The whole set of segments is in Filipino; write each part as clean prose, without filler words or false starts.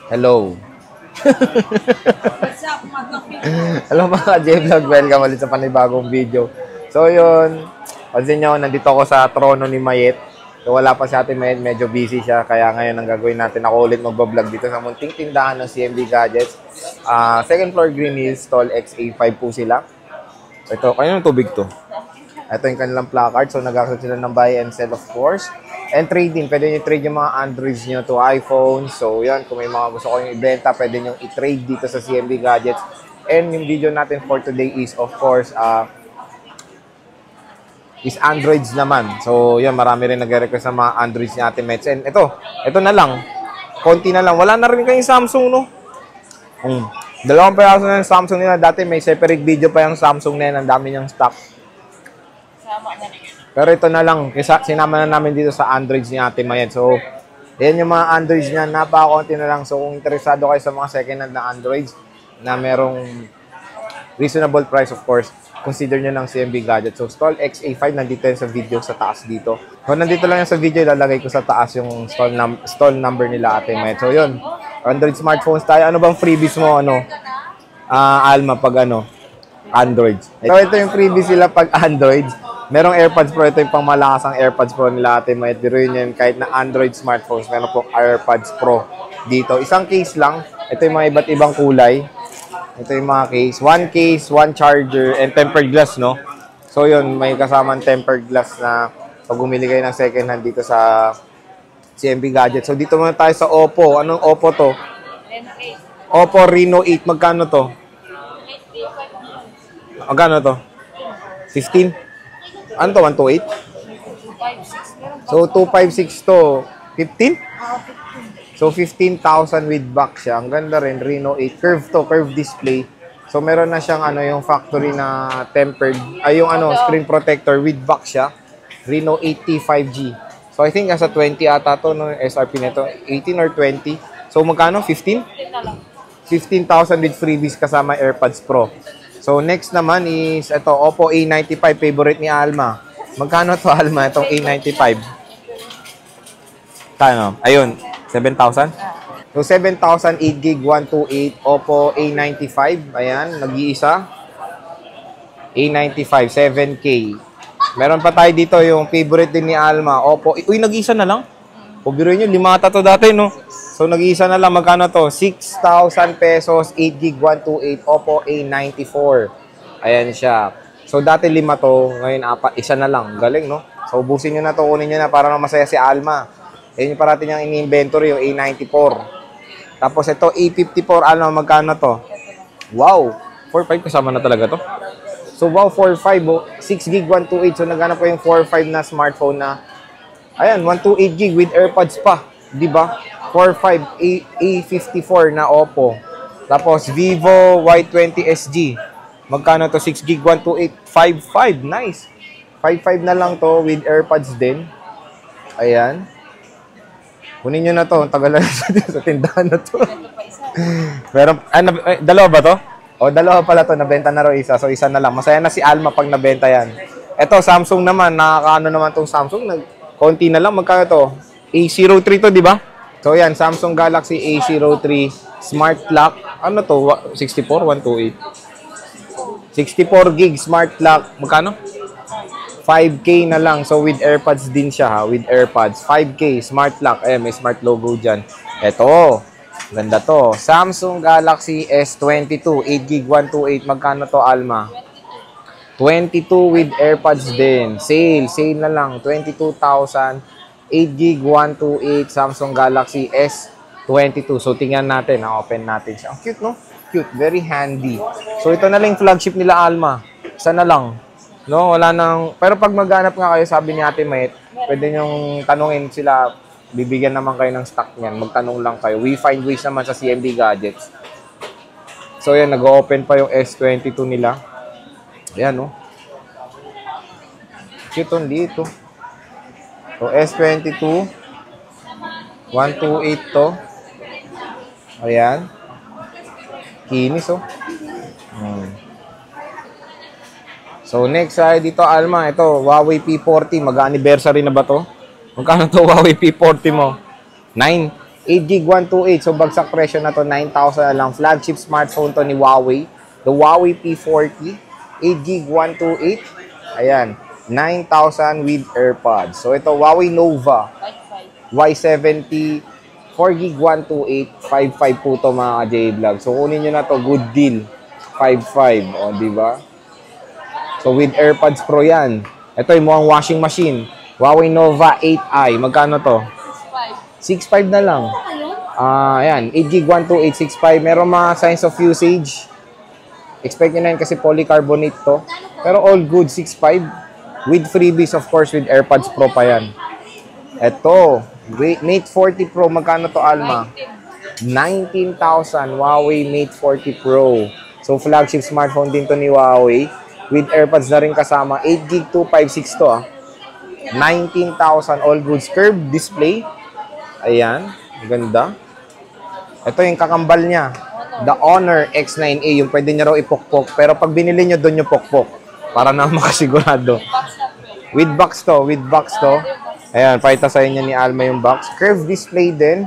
Hello. What's up, Hello mga J-Vlog, welcome ulit sa panibagong video. So yun, pansin nyo, nandito ako sa trono ni Mayet. So wala pa si Ate Mayet, medyo busy siya. Kaya ngayon ang gagawin natin, ako ulit magbablog dito sa munting tindahan ng CMB Gadgets. Second floor Green Hills, stall XA5 po sila. Ito, kanya ng tubig to. Ito yung kanilang placard. So nag-accept sila ng buy and sell of course. And trading, pwede nyo trade yung mga Androids nyo to iPhone. So yan, kung may mga gusto ko yung ibenta, pwede nyo i-trade dito sa CMB Gadgets. And yung video natin for today is of course, is Androids naman. So yan, marami rin nag-request sa mga Androids ni Ate Mets. And ito na lang. Konti na lang. Wala na rin kayong Samsung, no? Dalawang peraso na yung Samsung nila. Dati may separate video pa yung Samsung na yan. Ang dami niyang stock. Pero ito na lang, sinama na namin dito sa Androids ni Ate Mayet. So, yan yung mga Androids niya, napaka-konti na lang. So, kung interesado kayo sa mga second-hand na Androids na merong reasonable price, of course, consider nyo ng CMB Gadget. So, stall XA5, nandito yan sa video sa taas dito. Kung nandito lang yan sa video, ilalagay ko sa taas yung stall number nila Ate Mayet. So, yun. Android smartphones tayo. Ano bang freebies mo, Alma, pag Androids? So, ito yung freebies sila pag Androids. Merong AirPods Pro. Ito yung pangmalakasang AirPods Pro nila Ate Mayet. Biruin yun kahit na Android smartphones. Meron po AirPods Pro dito. Isang case lang. Ito yung mga iba't ibang kulay. Ito yung mga case. One case, one charger, and tempered glass, no? So yun, may kasamang tempered glass na pag bumili kayo ng second hand dito sa CMB Gadget. So dito muna tayo sa Oppo. Anong Oppo to? Oppo Reno 8. Magkano to? Magkano to? 15? Ano to? 128? So, 256 to 15? So, 15,000 with back siya. Ang ganda rin. Reno 8. Curve to. Curve display. So, meron na siyang yung factory na tempered. Ay, yung screen protector with back siya. Reno 8T 5G. So, I think nasa 20 ata to, no? SRP nito. 18 or 20. So, magkano? 15? 15,000 with freebies kasama AirPods Pro. So, next naman is ito, Oppo A95, favorite ni Alma. Magkano to, Alma, itong A95? Kano? Ayun, 7,000? So, 7,000, 8GB, 128, Oppo A95. Ayan, nag-iisa. A95, 7K. Meron pa tayo dito yung favorite din ni Alma, Oppo. Uy, nag-iisa na lang? Pubiruin nyo, 5 to dati, no? So, nag-iisa na lang. Magkano to? 6,000 pesos, 8GB, 128, Oppo A94. Ayan siya. So, dati 5 to. Ngayon, 4. Isa na lang. Galing, no? So, ubusin nyo na to. Kunin nyo na para masaya si Alma. Yan yung parating niyang ini-inventory, yung A94. Tapos, ito, A54. Alma, magkano to? Wow! 4.5 kasama na talaga to. So, wow, 4.5. 6GB, 128. So, naghanap po yung 4.5 na smartphone na, ayan, 128GB with AirPods pa. Diba? 4.5 A54 na Oppo. Tapos Vivo Y20 SG. Magkano to? 6GB 128 5.5. Nice. 5.5 na lang to with AirPods din. Ayan. Kunin nyo na to. Tagal na sa tindahan na to. Pero dalawa ba to? O dalawa pala to. Nabenta na raw isa. So isa na lang. Masaya na si Alma pag nabenta yan. Eto Samsung naman. Nakakaano naman tong Samsung. Konti na lang. Magkano to? A03 to, di ba? So, yan, Samsung Galaxy A03 Smart Lock. Ano to? 64? 128. 64 gig Smart Lock. Magkano? 5K na lang. So, with AirPods din siya, ha? With AirPods. 5K Smart Lock. Ayan, may smart logo dyan. Ito. Ganda to. Samsung Galaxy S22. 8GB 128. Magkano to, Alma? 22 with AirPods din. Sale na lang. 22,000. 8GB 128 Samsung Galaxy S22. So, tingnan natin. Open natin siya. Ang cute, no? Cute. Very handy. So, ito na lang yung flagship nila, Alma. Isa na lang. No? Wala nang... Pero pag maghanap nga kayo, sabi ni Ate Mayet, pwede nyong tanungin sila. Bibigyan naman kayo ng stock niyan. Magtanong lang kayo. We find ways naman sa CMB Gadgets. So, yan. Nag-open pa yung S22 nila. Ayan, no? Cute on dito. So, S22. 128 to. Ayan. Kinis, oh. So, next ay dito, Alma. Ito, Huawei P40. Mag-anniversary na ba to? Magkano to Huawei P40 mo? 9. 8GB 128. So, bagsak presyo na to. 9,000 na lang. Flagship smartphone to ni Huawei. The Huawei P40. 8GB 128. Ayan. 9,000 with AirPods. So, ito, Huawei Nova. Y70. 4GB 128. 5.5 po to mga J-Vlog. So, kunin nyo na to. Good deal. 5.5. O, diba? So, with AirPods Pro yan. Ito yung mukhang washing machine. Huawei Nova 8i. Magkano to? 6.5 na lang. Ayan. 8GB 12865. Meron mga signs of usage. Expect nyo na yun kasi polycarbonate to. Pero all good. 6.5. With freebies, of course, with AirPods Pro pa yan. Ito. Mate 40 Pro. Magkano to, Alma? 19,000. Huawei Mate 40 Pro. So, flagship smartphone din to ni Huawei. With AirPods na rin kasama. 8GB 256 to, 19,000 all goods. Curved display. Ayan. Ganda. Ito yung kakambal niya. The Honor X9A. Yung pwede niya raw ipokpok. Pero pag binili niyo, doon yung pokpok. Para na makasigurado. With box to. With box to. Ayan. Pakita sa inyo ni Alma yung box. Curved display din.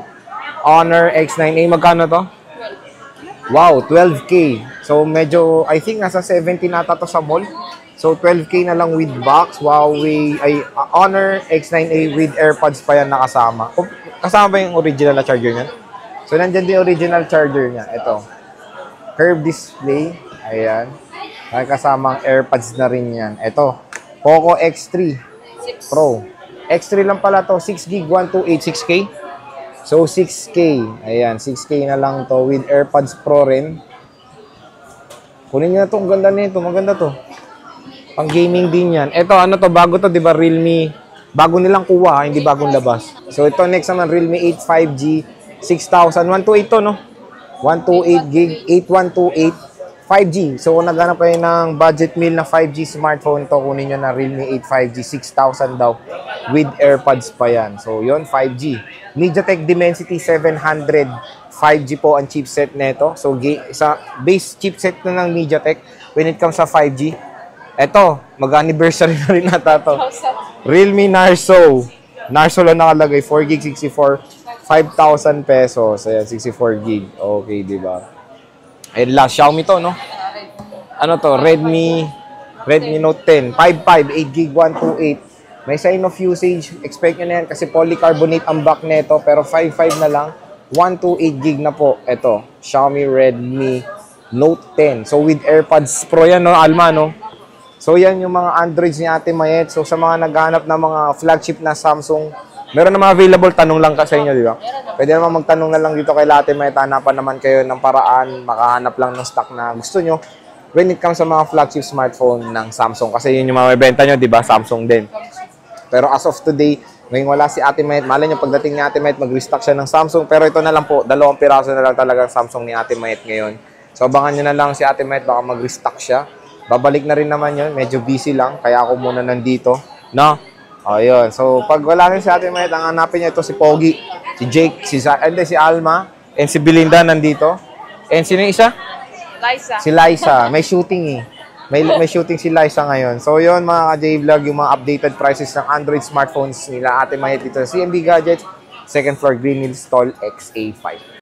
Honor X9A. Magkano to? Wow. 12K. So, medyo, I think nasa 17 nata to sa mall. So, 12K na lang with box. Huawei, Honor X9A with AirPods pa yan nakasama. Kasama ba yung original na charger niya? So, nandyan din yung original charger niya. Ito. Curved display. Ayan. May kasamang AirPods na rin yan. Ito. Poco X3 Pro. X3 lang pala to. 6GB 128. 6K. So, 6K. Ayan. 6K na lang to with AirPods Pro rin. Kunin nyo na to. Ang ganda nito. Maganda to. Pang gaming din yan. Ito, ano to, bago to, di ba, Realme. Bago nilang kuha, hindi bagong labas. So, ito, next naman, Realme 8 5G, 6,000. 128 to, no? 128 gig, 8128, 5G. So, kung naghanap kayo ng budget meal na 5G smartphone to, kunin nyo na Realme 8 5G, 6,000 daw. With AirPods pa yan. So, yon 5G. MediaTek Dimensity 700, 5G po ang chipset nito. So, sa base chipset na ng MediaTek, when it comes sa 5G, eto, mag-anniversary na rin nata to. Realme Narzo. Narzo lang nakalagay. 4GB 64. 5,000 pesos. Ayan, 64GB. Okay, di ba? And last, Xiaomi to, no? Ano to? Redmi Note 10. 5.5. 8GB 128. May sign of usage. Expect nyo na yan kasi polycarbonate ang back neto. Pero 5.5 na lang. 128GB na po. Eto, Xiaomi Redmi Note 10. So, with AirPods Pro yan, no? Alma, no? So, yan yung mga Androids ni Ate Mayet. So, sa mga naghahanap ng mga flagship na Samsung, meron na mga available. Tanong lang ka sa inyo, di ba? Pwede naman magtanong na lang dito kay Ate Mayet. Hanapan naman kayo ng paraan. Makahanap lang ng stock na gusto nyo when it comes sa mga flagship smartphone ng Samsung. Kasi yun yung mga benta nyo, di ba? Samsung din. Pero as of today, ngayon wala si Ate Mayet. Malay nyo, pagdating ni Ate Mayet, mag-restock siya ng Samsung. Pero ito na lang po, 2 piraso na lang talagang Samsung ni Ate Mayet ngayon. So, abangan nyo na lang si Ate Mayet. Baka mag-restock siya. Babalik na rin naman yun. Medyo busy lang. Kaya ako muna nandito. No? Ayun. So, pag wala rin si Ate Mayet, ang hanapin niya ito si Pogi, si Jake, si Alma, and si Belinda nandito. And sino yung isa? Liza. Si Liza. May shooting eh. May shooting si Liza ngayon. So, yun mga ka-J-Vlog, yung mga updated prices ng Android smartphones nila Ate Mayet dito sa CMB Gadgets, second floor Green Hills Stall XA5.